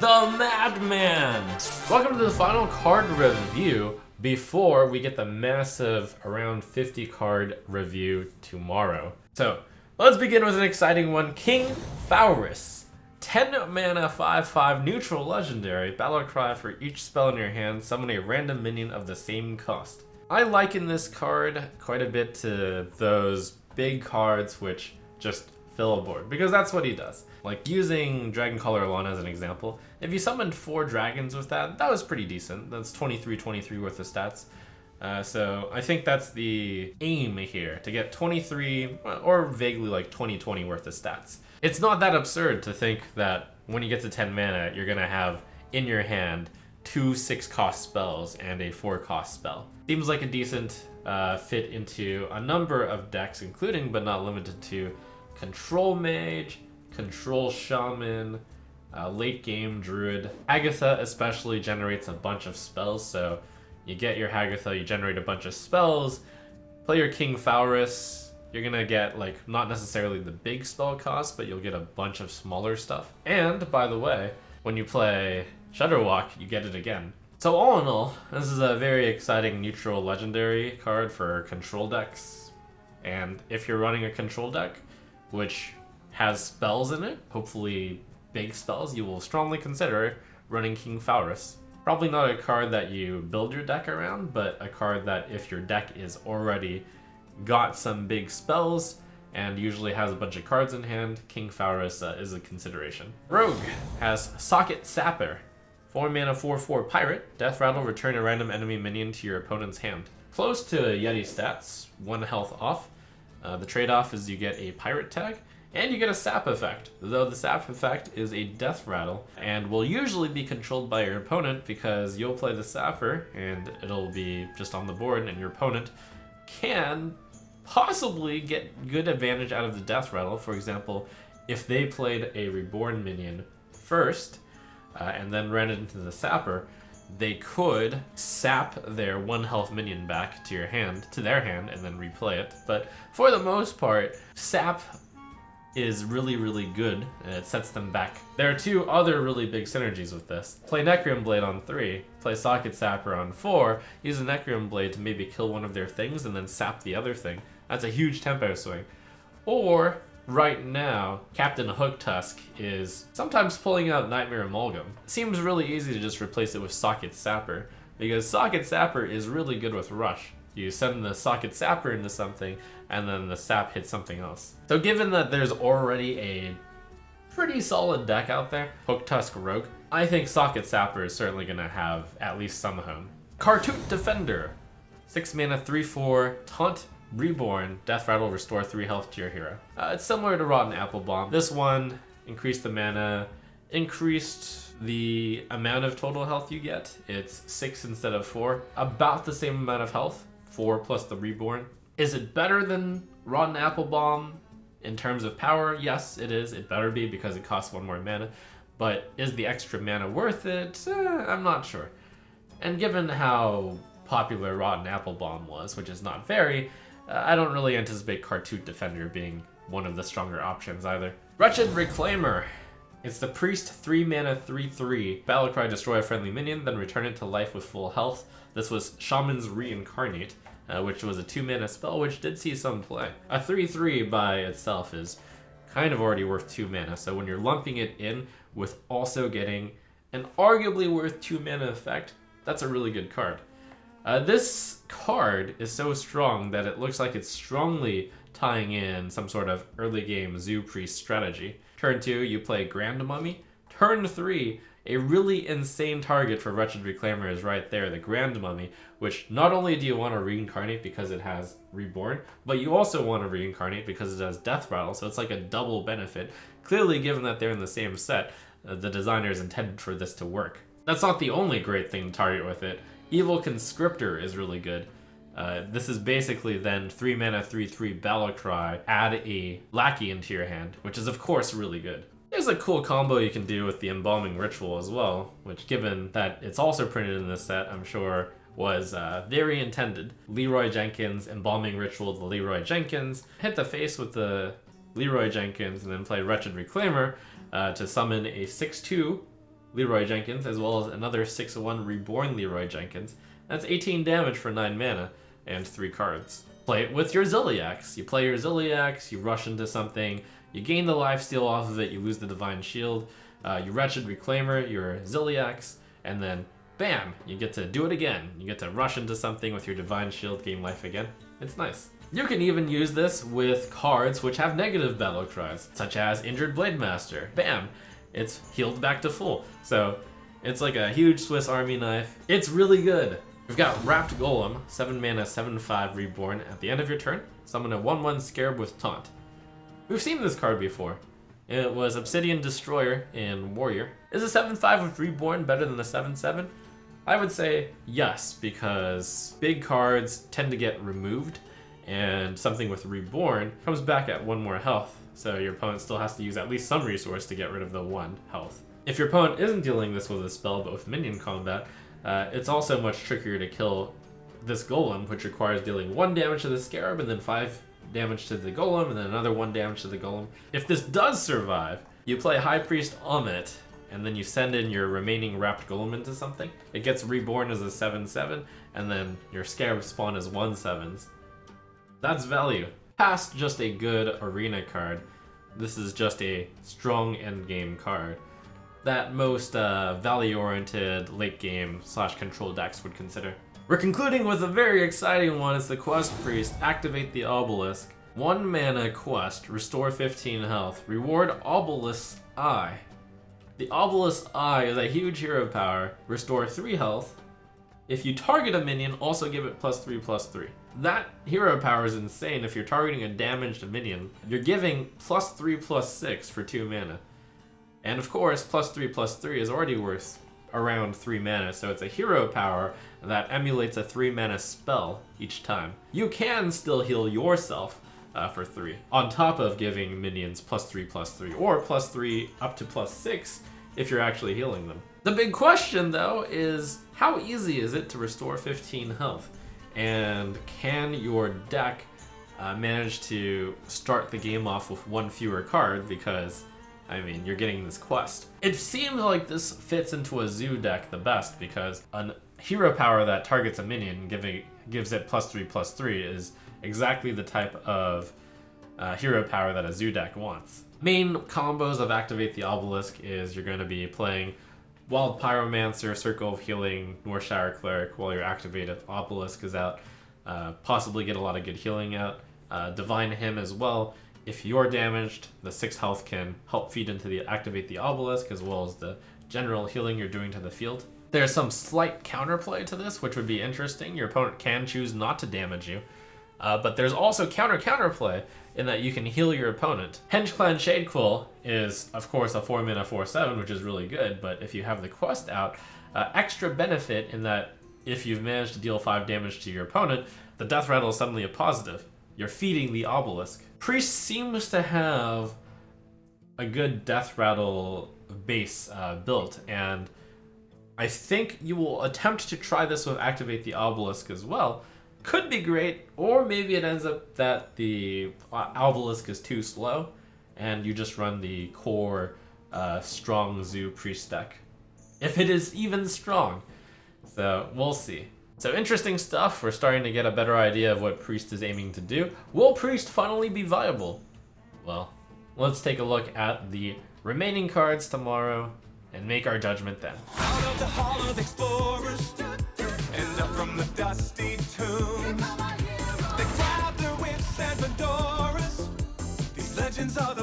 the Madman! Welcome to the final card review before we get the massive around 50 card review tomorrow. So let's begin with an exciting one. King Fabrice. 10 mana 5/5 neutral legendary. Battle cry for each spell in your hand. Summon a random minion of the same cost. I liken this card quite a bit to those big cards which just fill a board, because that's what he does. Like using Dragon Color Alon as an example, if you summoned 4 dragons with that, that was pretty decent. That's 23 worth of stats. So I think that's the aim here, to get 23 or vaguely like 20 worth of stats. It's not that absurd to think that when you get to 10 mana, you're gonna have in your hand 2 6-cost spells and a 4-cost spell. Seems like a decent fit into a number of decks, including but not limited to Control Mage, Control Shaman, late game Druid. Hagatha especially generates a bunch of spells, so you get your Hagatha, you generate a bunch of spells, play your King Fabrice, you're gonna get like not necessarily the big spell cost, but you'll get a bunch of smaller stuff. And by the way, when you play Shudderwalk, you get it again. So all in all, this is a very exciting neutral legendary card for control decks. And if you're running a control deck, which has spells in it, hopefully big spells, you will strongly consider running King Fabrice. Probably not a card that you build your deck around, but a card that if your deck is already got some big spells and usually has a bunch of cards in hand, King Fabrice is a consideration. Rogue has Socket Sapper. 4 mana 4/4 pirate. Death Rattle, return a random enemy minion to your opponent's hand. Close to Yeti stats, 1 health off. The trade-off is you get a pirate tag, and you get a sap effect, though the sap effect is a death rattle, and will usually be controlled by your opponent because you'll play the sapper, and it'll be just on the board, and your opponent can possibly get good advantage out of the death rattle. For example, if they played a reborn minion first, and then ran it into the sapper, they could sap their 1 health minion back to your hand, to their hand, and then replay it. But for the most part, sap is really good, and it sets them back. There are 2 other really big synergies with this. Play Necrium Blade on 3, play Socket Sapper on 4, use a Necrium Blade to maybe kill one of their things and then sap the other thing. That's a huge tempo swing. Or right now, Captain Hooktusk is sometimes pulling out Nightmare Amalgam. It seems really easy to just replace it with Socket Sapper, because Socket Sapper is really good with Rush. You send the Socket Sapper into something, and then the sap hits something else. So given that there's already a pretty solid deck out there, Hooktusk Rogue, I think Socket Sapper is certainly going to have at least some home. Kartut Defender. 6 mana 3/4 Taunt Reborn, Death Rattle, restore 3 health to your hero. It's similar to Rotten Apple Bomb. This one increased the mana, increased the amount of total health you get. It's 6 instead of 4. About the same amount of health, 4 plus the Reborn. Is it better than Rotten Apple Bomb in terms of power? Yes, it is. It better be because it costs 1 more mana. But is the extra mana worth it? I'm not sure. And given how popular Rotten Apple Bomb was, which is not very, I don't really anticipate Kartut Defender being one of the stronger options either. Wretched Reclaimer. It's the Priest 3 mana 3/3. Battlecry, destroy a friendly minion, then return it to life with full health. This was Shaman's Reincarnate, which was a 2 mana spell, which did see some play. A 3/3 by itself is kind of already worth 2 mana, so when you're lumping it in with also getting an arguably worth 2 mana effect, that's a really good card. This card is so strong that it looks like it's strongly tying in some sort of early game Zoo Priest strategy. Turn 2, you play Grand Mummy. Turn 3, a really insane target for Wretched Reclaimer is right there, the Grand Mummy, which not only do you want to reincarnate because it has Reborn, but you also want to reincarnate because it has Death Rattle, so it's like a double benefit. Clearly, given that they're in the same set, the designers intended for this to work. That's not the only great thing to target with it. Evil Conscriptor is really good. This is basically then 3 mana 3/3 Battlecry, add a Lackey into your hand, which is of course really good. There's a cool combo you can do with the Embalming Ritual as well, which given that it's also printed in this set, I'm sure was very intended. Leroy Jenkins, Embalming Ritual to Leroy Jenkins, hit the face with the Leroy Jenkins, and then play Wretched Reclaimer to summon a 6/2 Leroy Jenkins, as well as another 6/1 Reborn Leroy Jenkins. That's 18 damage for 9 mana and 3 cards. Play it with your Ziliax. You play your Ziliax, you rush into something, you gain the lifesteal off of it, you lose the Divine Shield, you Wretched Reclaimer your Ziliax, and then bam, you get to do it again. You get to rush into something with your Divine Shield, gain life again. It's nice. You can even use this with cards which have negative battle cries, such as Injured Blademaster. Bam, it's healed back to full. So it's like a huge Swiss Army knife. It's really good. We've got Wrapped Golem, 7 mana, 7/5 Reborn. At the end of your turn, summon a 1/1 Scarab with Taunt. We've seen this card before. It was Obsidian Destroyer in Warrior. Is a 7/5 with Reborn better than a 7/7? I would say yes, because big cards tend to get removed, and something with Reborn comes back at 1 more health, so your opponent still has to use at least some resource to get rid of the 1 health. If your opponent isn't dealing this with a spell, but with minion combat, it's also much trickier to kill this Golem, which requires dealing 1 damage to the Scarab, and then 5 damage to the Golem, and then another 1 damage to the Golem. If this does survive, you play High Priest Amit, and then you send in your remaining Wrapped Golem into something. It gets reborn as a 7/7, and then your Scarab spawn as 1/7s. That's value. Past just a good arena card, this is just a strong endgame card that most value-oriented late-game / control decks would consider. We're concluding with a very exciting one. It's the Quest Priest. Activate the Obelisk. 1 mana quest, restore 15 health. Reward Obelisk's Eye. The Obelisk's Eye is a huge hero power. Restore 3 health. If you target a minion, also give it +3/+3. That hero power is insane. If you're targeting a damaged minion, you're giving +3/+6 for 2 mana. And of course, +3/+3 is already worth around 3 mana, so it's a hero power that emulates a 3 mana spell each time. You can still heal yourself for 3, on top of giving minions +3/+3, or +3 up to +6 if you're actually healing them. The big question though is, how easy is it to restore 15 health? And can your deck manage to start the game off with 1 fewer card, because I mean, you're getting this quest. It seems like this fits into a zoo deck the best, because a hero power that targets a minion gives it +3/+3 is exactly the type of hero power that a zoo deck wants. Main combos of Activate the Obelisk is you're going to be playing Wild Pyromancer, Circle of Healing, Northshire Cleric while your Activated Obelisk is out. Possibly get a lot of good healing out. Divine Hymn as well. If you're damaged, the 6 health can help feed into the Activate the Obelisk, as well as the general healing you're doing to the field. There's some slight counterplay to this, which would be interesting. Your opponent can choose not to damage you, but there's also counterplay in that you can heal your opponent. Hengeclan Shadequill is, of course, a 4 mana 4/7, which is really good, but if you have the quest out, extra benefit in that if you've managed to deal 5 damage to your opponent, the death rattle is suddenly a positive. You're feeding the obelisk. Priest seems to have a good death rattle base built, and I think you will attempt to try this with Activate the Obelisk as well. Could be great, or maybe it ends up that the obelisk is too slow and you just run the core strong zoo priest deck, if it is even strong. So we'll see. So interesting stuff. We're starting to get a better idea of what Priest is aiming to do. Will Priest finally be viable? Well, let's take a look at the remaining cards tomorrow and make our judgment then. Out of the hall of explorers, and up from the dusty tomb, they grab their whips and fedoras. These legends are the